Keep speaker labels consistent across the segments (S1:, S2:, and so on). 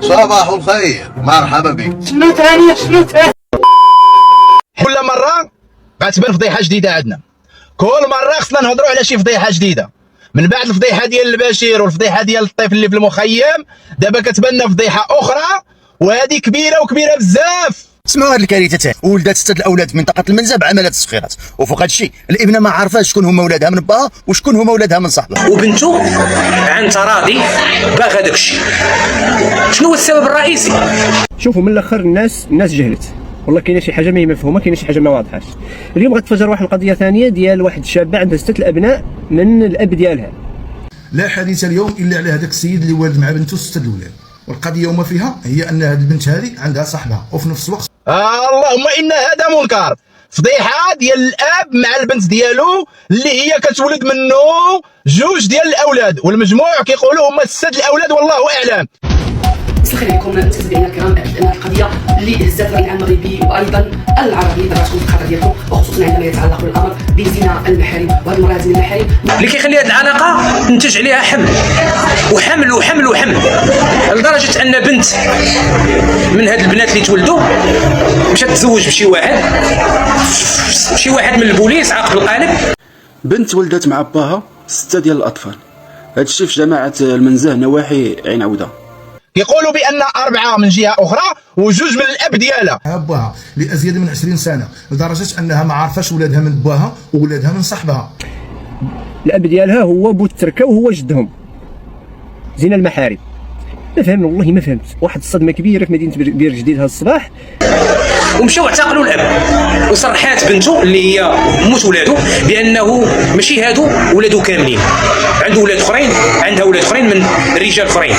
S1: صباح الخير، مرحبا بك.
S2: شنو ثاني؟
S3: كل مره غتبان فضيحه جديده عندنا. كل مره خصنا نهضروا على شي فضيحه جديده. من بعد الفضيحه ديال البشير والفضيحه ديال الطفل اللي في المخيم، دابا كتبان لنا فضيحه اخرى، وهذه كبيره وكبيره بزاف.
S4: اسمعوا هذه الكارثه تاعي. ولدات 6 الاولاد في منطقه المنزه بعملات الصخيرات، وفوق هذا الشيء الابنه ما عارفاش شكون هما ولادها من باها وشكون هما ولادها من صاحبها،
S2: وبنته عن تراضي باغا داكشي. شنو هو السبب الرئيسي؟
S5: شوفوا من الاخر الناس جهلت، والله كاينه شي حاجه ما هي مفهومه، كاينه شي حاجه ما واضحاش. اليوم غتفجر واحد القضيه ثانيه ديال واحد الشابه عندها 6 الابناء من الاب ديالها.
S6: لا حديث اليوم الا على هذاك السيد اللي والد مع بنته 6 الاولاد، والقضيه وما فيها هي ان هذه البنت هذه عندها صاحبها، وفي نفس الوقت
S3: اللهم ان هذا منكر. فضيحه ديال الاب مع البنت ديالو اللي هي كتولد منه 2 ديال الاولاد، والمجموع كيقولوا هما 6 الاولاد والله اعلم.
S7: اسمح لكم متابعينا الكرام ان القضيه اللي هزت الراي العام المغربي وايضا العربي دابا في الخطر ديالكم، وخصوصا عندما يتعلق بالامر بزنا المحارم وهذه المراه زنا المحارم
S2: اللي كيخلي هذه العلاقه تنتج عليها حمل وحمل وحمل وحمل، لدرجه ان بنت من هاد البنات اللي تولدوا مشات تزوج بشي واحد من البوليس عاقب القالب.
S8: بنت ولدت مع باها 6 ديال الاطفال. هذا الشيء في جماعه المنزه نواحي عين عوده.
S3: يقولوا بان 4 من جهه اخرى و2 من الاب ديالها.
S6: باها لازيد من 20 سنه، لدرجه انها ما عارفاش ولادها من باها وولادها من صاحبها.
S5: الاب ديالها هو بو التركه وهو جدهم. زنا المحارم. ما فهمنا والله ما فهمت، واحد الصدمه كبيره في مدينه بير جديد هذا الصباح.
S2: ومشاو اعتقلوا الاب، وصرحات بنته اللي هي موت ولادو بانه ماشي هادو ولادو كاملين، عنده ولاد اخرين، عندها ولاد اخرين من رجال اخرين.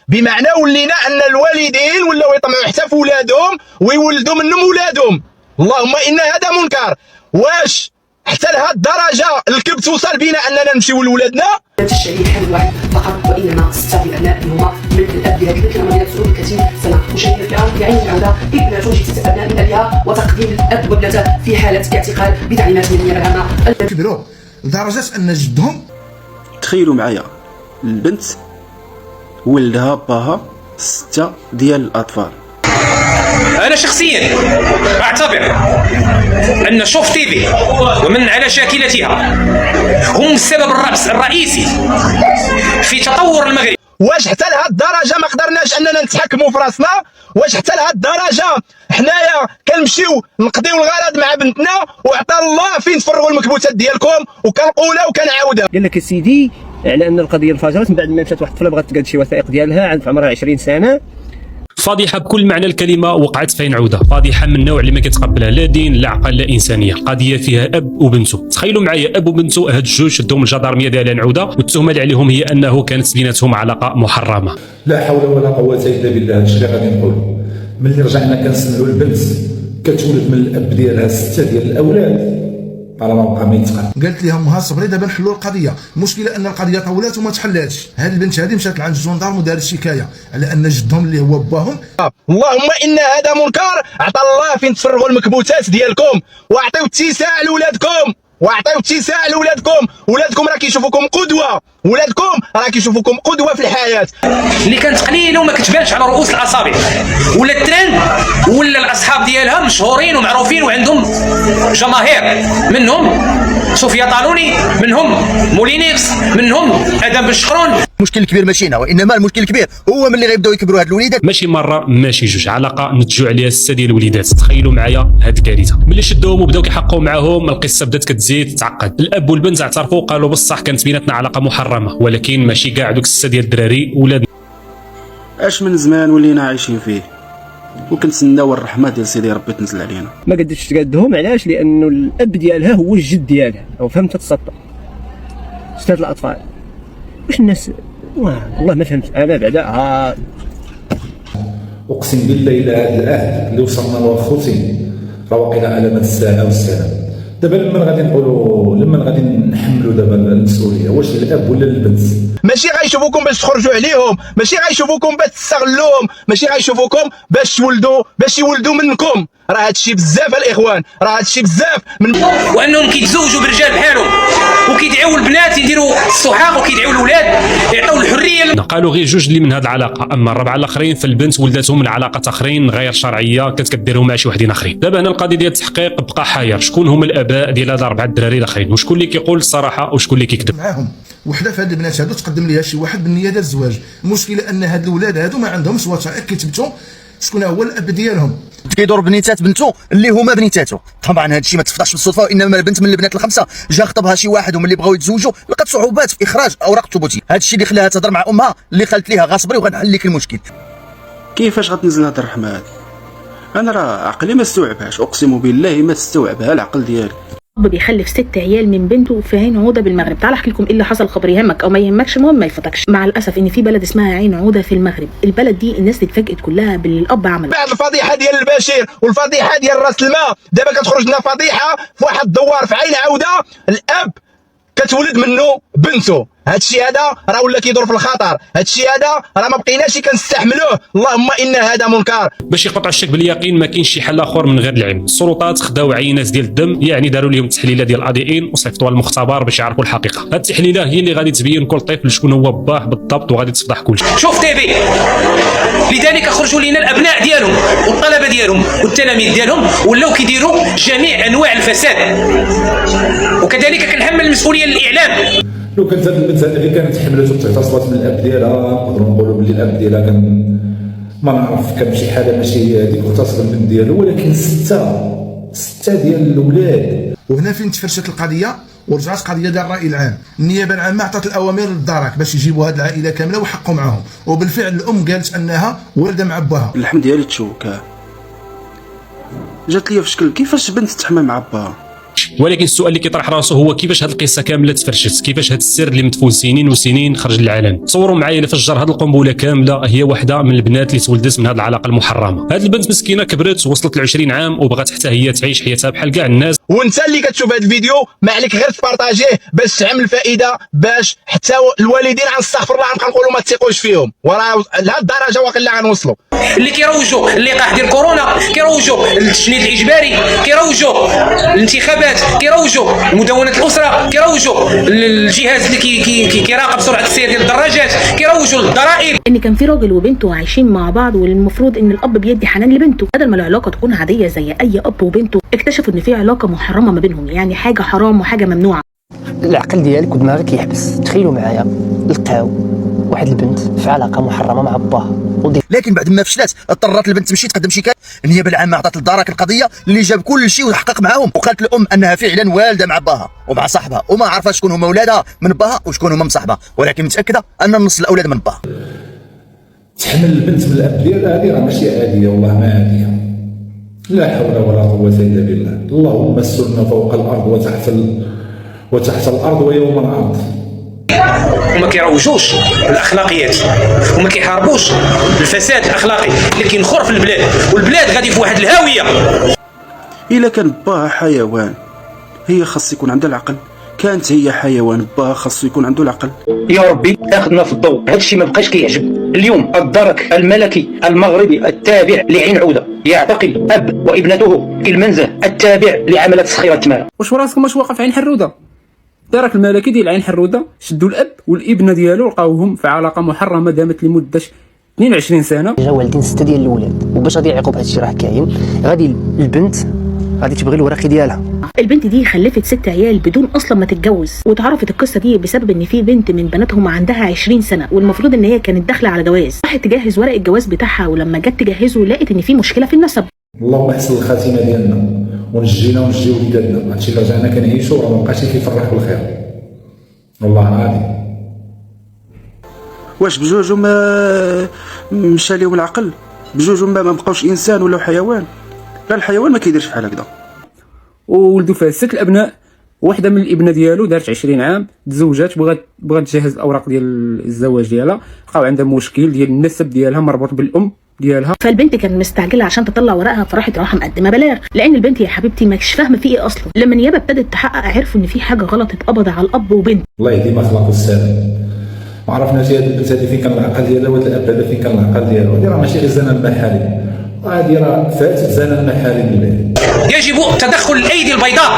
S3: بمعنى ولينا ان الوالدين ولاو يطمعوا حتى في ولادهم ويولدوا منهم ولادهم. اللهم ان هذا منكر. واش حتى لهاد الدرجه الكبت وصل بينا اننا نمشيو لولادنا؟
S7: الشهيد حمل واحد فقط، وانما 6 من الابناء اللي هما من الاب ديال البنت المريضه 30 سنه، وشهيد الفئام بعين العوده ابنه 6 ابناء من ابيها، وتقديم الاب وابنته في حاله اعتقال بتعليمات من النيابه العامه.
S6: كبروا لدرجه ان جدهم،
S8: تخيلوا معايا البنت ولدها باها 6 ديال الاطفال.
S2: انا شخصيا اعتبر ان شوف تيفي ومن على شاكلتها هم السبب الرئيسي في تطور المغرب.
S3: واش حتى لهاد الدرجه ما قدرناش اننا نتحكموا في راسنا؟ واش حتى لهاد الدرجه حنايا كنمشيو نقضيو الغرض مع بنتنا وعطى الله فين تفرغوا المكبوتات ديالكم وكنقولها وكنعاودها؟
S5: قال لك سيدي على ان القضيه انفجرت من بعد ما مشات واحد الطفله بغات تقاد شي وثائق ديالها عند في عمرها 20 سنه.
S9: فضيحه بكل معنى الكلمه وقعت في عين عوده، فضيحه من النوع اللي ما كيتقبلها لا دين لا عقل لا انسانيه. قضيه فيها اب وبنته. تخيلوا معايا اب وبنته هاد الجوج شدوهم الجدارميه ديال عين عوده، والتهمه اللي عليهم هي انه كانت بيناتهم علاقه محرمه.
S10: لا حول ولا قوه الا بالله. هادشي اللي غادي نقول ملي رجعنا كنسمعوا البنت كتولد من الاب ديالها 6 ديال الاولاد، على ما بقى ما يتقال.
S6: قالت لها امها صبري دابا نحلوا القضيه. المشكله ان القضيه طولات وما تحلاتش. هذه البنت هذه مشات لعند الجندارم ودارت شكايه على ان جدهم اللي هو باهم.
S3: اللهم ان هذا منكر. عطى الله فين تفرغوا المكبوتات ديالكم، واعطيو اتساع لولادكم، واعطيو اتساع لولادكم. ولادكم راه كيشوفوكم قدوه، ولادكم راه كيشوفوكم قدوه في الحياه.
S2: اللي كانت قليله وما كتبانش على رؤوس الاصابع، ولا الترند ولا الاصحاب ديالها مشهورين ومعروفين وعندهم جماهير، منهم سوفيا طالوني، منهم مولينيكس، منهم ادم بن شقرون.
S4: المشكل الكبير ماشي هنا، وانما المشكل الكبير هو ملي غيبداو يكبروا هاد الوليدات.
S9: ماشي مره ماشي جوج، علاقه نتجوا عليها 6 ديال الوليدات. تخيلوا معايا هاد الكارثه. ملي شدوهم وبداو كيحققوا معاهم القصه بدات كتزيد تتعقد. الاب والبنت اعترفوا قالوا بصح كانت بيناتنا علاقه محرمه، ولكن ماشي كاع دوك 6 ديال الدراري ولاد.
S8: اش من زمان ولينا عايشين فيه وكنتسناو الرحمه ديال سيدي ربي تنزل علينا.
S5: ما قدرتش تقادهم علاش؟ لانه الاب ديالها هو الجد ديالها، او فهمت تتسطر 6 الاطفال. واش الناس والله ما فهمت انا بعدا.
S10: اقسم بالله الى هذا العهد اللي وصلنا له اخوتي راه واقيلا علامه الساعه والسلام. دابا لما غادي نقولوا لما غادي نحملوا دابا المسؤوليه، واش الاب ولا البنت؟
S3: ماشي غيشوفوكم باش تخرجوا عليهم، ماشي غيشوفوكم باش تستغلوهم، ماشي غيشوفوكم باش يولدوا منكم. راه هادشي بزاف الاخوان، راه هادشي بزاف من
S2: وانهم كيتزوجوا برجال بحالهم وكيدعيو البنات يديروا الصحاق وكيدعيو الاولاد يعطيو الحريه.
S9: قالوا غير جوج اللي من هذه العلاقه، اما الربعه الاخرين فالبنت ولدتهم من علاقات اخرين غير شرعيه كانت كديرهم مع شي وحدين اخرين. دابا هنا القضيه ديال التحقيق بقى حاير، شكون هما الاباء ديال هاد اربعه الدراري الاخرين، وشكون اللي كيقول الصراحه وشكون اللي كيكذب
S6: معاهم. وحده في هاد البنات هادو تقدم ليها شي واحد بالنيه ديال الزواج، المشكله ان هاد الاولاد هادو ما عندهمش وثائق كيثبتوا شكون هو الاب ديالهم.
S4: كيدور بنيتات بنته اللي هما بنيتاتو. طبعا هذا الشيء ما تفضحش بالصدفه، وانما البنت من البنات الخمسه جا خطبها شي واحد وملي بغاو يتزوجوا لقات صعوبات في اخراج اوراق الثبوتيه. هذا الشيء اللي خلاها تهضر مع امها اللي قالت ليها غاصبري وغنحل لك المشكل.
S8: كيفاش غتنزل هاد الرحمه هادي؟ انا راه عقلي ما استوعبهاش، اقسم بالله ما استوعبها العقل ديالي.
S11: اب بيخلف 6 عيال من بنته في عين عوده بالمغرب. تعال احكي لكم ايه اللي حصل، خبر يهمك او ما يهمكش، المهم ما يفوتكش. مع الاسف ان في بلد اسمها عين عوده في المغرب، البلد دي الناس اتفاجئت كلها باللي الاب عمله.
S3: بعد الفضيحه ديال البشير والفضيحه ديال راس الماء، دابا كتخرج لنا فضيحه في واحد الدوار في عين عوده، الاب كتولد منه بنته. هادشي هذا راه ولا كيدور في الخطر، هادشي هذا راه ما بقيناش كنستحملوه، اللهم ان هذا منكر.
S9: باش يقطع الشك باليقين ما كاينش شي حل اخر من غير العلم. السلطات خداو عينات ديال الدم، يعني داروا لهم تحليله ديال الادي ان وصيفطوها للمختبر باش يعرفوا الحقيقه. هاد التحليله هي اللي غادي تبين كل طفل شكون هو باه بالضبط، وغادي تفضح كلشي.
S2: شوف تيفي، لذلك خرجوا لنا الابناء ديالهم والطلبه ديالهم والتلاميذ ديالهم ولاو كيديروا جميع انواع الفساد، وكذلك كنحمل المسؤوليه للاعلام.
S10: لو كانت هاد البنت هذه اللي كانت حملت وتعتصبت من الاب ديالها، نقدروا نقولوا بلي الاب ديالها كان ما نعرف كان شي حاجه ماشي هي هذيك واغتصب البنت ديالو، ولكن سته ديال الاولاد.
S6: وهنا فين تفرشت القضيه ورجعت قضيه ديال الراي العام. النيابه العامه عطات الاوامر للدرك باش يجيبوا هذه العائله كامله ويحققوا معاهم، وبالفعل الام قالت انها والده مع باها.
S8: اللحم ديالي تشوك جات لي في شكل كيفاش بنت تحمل مع باها.
S9: ولكن السؤال اللي كيطرح راسه هو كيفاش هاد القصه كامله تفرشت، كيفاش هاد السر اللي مدفون سنين وسنين خرج للعلن. تصوروا معايا فجر هاد القنبله كامله هي واحده من البنات اللي تولدت من هاد العلاقه المحرمه. هاد البنت مسكينه كبرت وصلت ل 20 عام وبغات حتى هي تعيش حياتها بحال كاع الناس.
S3: وانت اللي كتشوف هذا الفيديو ما عليك غير تبارطاجيه باش تعمل فائده، باش حتى الوالدين غنستغفر الله غنبقى نقولوا ما تثقوش فيهم، وراه لهاد الدرجه واقيلا غنوصلوا.
S2: اللي كيروجوا اللقاح ديال كورونا، كيروجوا التشنيد الاجباري، كيروجوا الانتخابات، كيروجوا مدونه الاسره، كيروجوا الجهاز اللي كيراقب سرعه السير ديال الدراجات، كيروجوا للضرائب.
S11: ان كان في راجل وبنته عايشين مع بعض، والمفروض ان الاب بيدي حنان لبنته بدل ما العلاقه تكون عاديه زي اي اب وبنته، اكتشفوا ان في علاقه محرمه ما بينهم، يعني حاجه حرام وحاجه ممنوعه.
S7: العقل ديالك ودماغك يحبس. تخيلوا معايا لقاو واحد البنت في علاقه محرمه مع باها،
S4: لكن بعد ما فشلت اضطرت البنت تمشي تقدم شكايه. النيابه العامه عطات للدرك القضيه اللي جاب كل شيء وحقق معاهم، وقالت الام انها فعلا والده مع باها ومع صاحبها، وما عرفت شكون هما اولادها من باها وشكون هما من صاحبها، ولكن متاكده ان نص الاولاد من باها.
S10: تحمل البنت من الاب ديالها هذه راه ماشي عاديه، والله ما عاديه. لا حول ولا قوه الا بالله. اللهم استرنا فوق الارض وتحت الارض ويوم الارض.
S2: وما كيروجوش الاخلاقيات وما كيحاربوش الفساد الاخلاقي اللي كينخر في البلاد، والبلاد غادي في واحد الهاويه.
S8: الا كان باها حيوان هي خاص يكون عندها العقل، كانت هي حيوان باها خاصو يكون عنده العقل.
S7: يا ربي اخذنا في الضوء. هذا الشيء ما بقاش كيعجب. اليوم الدرك الملكي المغربي التابع لعين عوده يعتقل اب وابنته في المنزه التابع لعمله سخيره تماره.
S12: واش راسكم واش واقع في عين حروده؟ الدرك الملكي ديال عين حروده شدوا الاب والابنه ديالو لقاوهم في علاقه محرمه دامت لمده 22 سنه.
S7: جا والدين 6 ديال الاولاد، وباش غادي يعيقوا بهذا الشيء راه كاين، غادي البنت غادي تبغي الوراقي ديالها.
S11: البنت دي خلفت 6 عيال بدون اصلا ما تتجوز، واتعرفت القصه دي بسبب ان في بنت من بناتهم عندها 20 سنه، والمفروض ان هي كانت داخله على جواز. راحت تجهز ورق الجواز بتاعها، ولما جت تجهزه لقت ان في مشكله في النسب.
S10: اللهم احسن الخاتمه ديالنا ونجينا ونجي وليداتنا. هادشي اللي رجعنا كنعيشوا راه ما بقاش كيفرح بالخير، والله عادي.
S8: واش بجوجهم مشى لهم العقل؟ بجوجهم ما بقاوش انسان ولا حيوان؟ لا الحيوان ما كيديرش بحال هكذا.
S12: وولدوا فيها 6 الابناء، واحده من الابنه ديالو دارت 20 عام، تزوجات، بغات تجهز الاوراق ديال الزواج ديالها، لقاو عندها مشكل ديال النسب ديالها مربوط بالام ديالها.
S11: فالبنت كانت مستعجله عشان تطلع ورقها، فراحت رايحه مقدمه بلاغ، لان البنت يا حبيبتي ماكش فاهمه في ايه اصلا. لما النيابه ابتدت تحقق عرفوا ان في حاجه غلط، اتقبض على الاب وبنت.
S10: الله يهدي اخلاقه السلام. ما عرفناش هاد البنت هادي فين كان العقل ديالها، وهاد الاب هذا فين كان العقل ديالو. هادي راه ماشي غير زنا المحالي، هذه راه فاتت زمان محارم الله.
S2: يجب تدخل الايدي البيضاء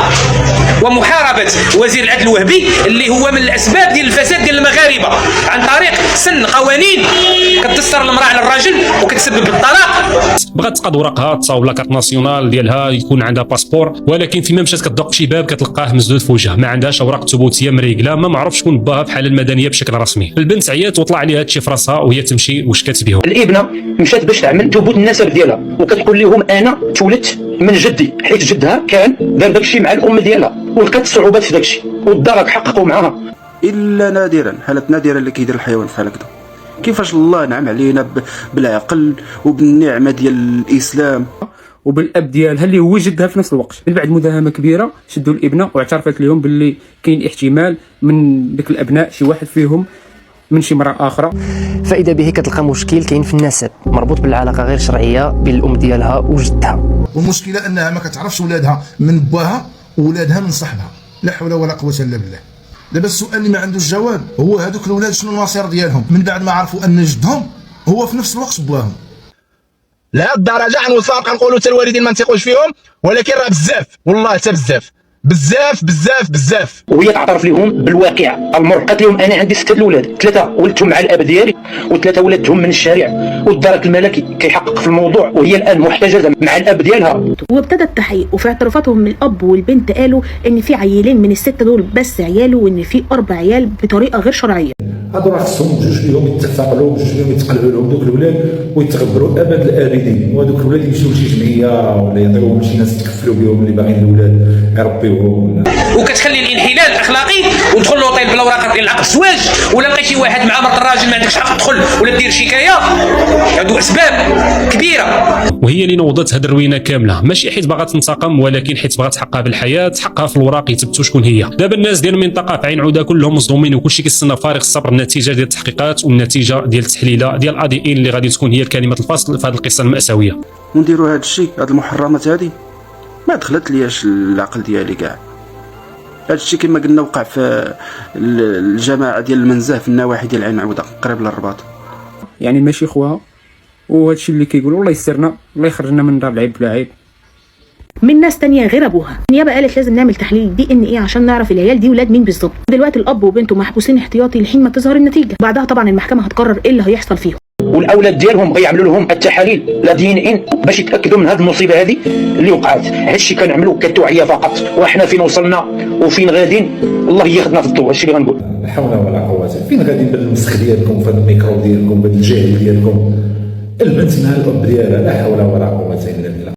S2: ومحاربه وزير العدل الوهبي اللي هو من الاسباب ديال الفساد ديال المغاربه عن طريق سن قوانين كتستر المراه على الراجل وكتسبب الطلاق.
S9: بغات تقاد ورقها تصاوب لا كارت ناسيونال ديالها يكون عندها باسبور، ولكن فيما مشات كتدق شي باب كتلقاه مسدود في وجهها، ما عندهاش اوراق ثبوتيه مريقله، ما معروف شكون باها في الحاله المدنيه بشكل رسمي. البنت عيات وطلع عليها هادشي في راسها وهي تمشي واش كتبيهم.
S13: الابنه مشات باش تعمل ثبوت النسب ديالها وكتقول لهم انا تولدت من جدي، حيت جدها كان دار داكشي مع الام ديالها ولقات صعوبات في داكشي والدار حققوا معاها.
S8: الا نادرا، حالات نادره اللي كيدير الحيوان بحال هكذا. كيفاش الله نعم علينا بالعقل وبالنعمه ديال الاسلام
S12: وبالاب ديالها اللي هو جدها في نفس الوقت. من بعد مداهمه كبيره شدوا الابنه واعترفت لهم باللي كاين احتمال من ديك الابناء شي واحد فيهم من شي مرأة أخرى.
S14: فإذا به كتلقى مشكل كاين في النسب مربوط بالعلاقة غير شرعية بين الأم ديالها وجدها.
S6: والمشكلة أنها ما كتعرفش ولادها من باها وولادها من صاحبها. لا حول ولا قوة إلا بالله. دابا السؤال اللي ما عندوش جواب هو هذوك الولاد شنو المصير ديالهم من بعد ما عرفوا أن جدهم هو في نفس الوقت باهم.
S3: لا الدرجة غنوصلوا نبقى نقولوا حتى الوالدين ما نثيقوش فيهم، ولكن راه بزاف والله حتى بزاف بزاف بزاف بزاف.
S13: وهي تعترف لهم بالواقع المر، قالت لهم انا عندي 6 الاولاد، 3 ولدتهم مع الاب ديالي و3 ولدتهم من الشارع، والدرك الملكي كيحقق في الموضوع وهي الان محتجزه مع الاب ديالها.
S11: وابتدى التحقيق وفي اعترافاتهم من الاب والبنت قالوا ان في عيلين من ال6 دول بس عياله وان في 4 عيال بطريقه غير شرعيه.
S10: هادو راه خصهم جوج فيهم يتفقوا لهم، جوج فيهم يتقلعوا لهم دوك الاولاد ويتغبروا ابد الابدين، وهذوك الاولاد يمشيو لشي جمعيه ولا يعطيوهم شي ناس يتكفلوا بهم اللي باغيين الاولاد يربيوهم.
S2: وكتخلي الانحلال الاخلاقي وتدخل لوطيل بلا اوراق ديال العقد الزواج، ولا لقيت شي واحد مع مرت الراجل ما عندكش حق تدخل ولا دير شكايه. هادو اسباب كبيره.
S9: وهي اللي نوضت هاد الروينه كامله، ماشي حيت باغا تنتقم ولكن حيت باغا حقها بالحياه، حقها في الوراق يثبتوا شكون هي. دابا الناس ديال المنطقه في عين عوده كلهم مصدومين وكلشي كيستنى فارغ الصبر النتيجه ديال التحقيقات والنتيجه ديال التحليله ديال ADN اللي غادي تكون هي كلمه الفصل في هذه القصه المأساويه.
S8: ونديروا هاد الشيء، هاد المحرمات هادي ما دخلت لياش العقل ديالي كاع. هاد الشيء كما قلنا وقع في الجماعه ديال المنزه في النواحي ديال عين عوده قريب للرباط.
S12: يعني ماشي خوها، وهذا الشيء اللي كيقولوا الله يسرنا الله يخرجنا من دار العيب بلا عيب.
S11: من ناس تانية غير ابوها. النيابه قالت لازم نعمل تحليل DNA عشان نعرف العيال دي ولاد مين بالظبط. دلوقتي الاب وبنته محبوسين احتياطي لحين ما تظهر النتيجه، بعدها طبعا المحكمه هتقرر ايه اللي هيحصل فيهم.
S13: والاولاد ديالهم غيعملوا لهم التحاليل لا DNA باش يتاكدوا من هذه المصيبه هذه اللي وقعت. هادشي كنعملوا كتوعيه فقط، وحنا فين وصلنا وفين غادين الله ياخذنا في الضوء. هادشي اللي غنقول.
S10: لا حول ولا قوه، فين غاديين بالمسخ ديالكم في هذا الميكروب ديالكم بهذا الجهل ديالكم. البنت مع الاب ديالها لا حول ولا قوه الا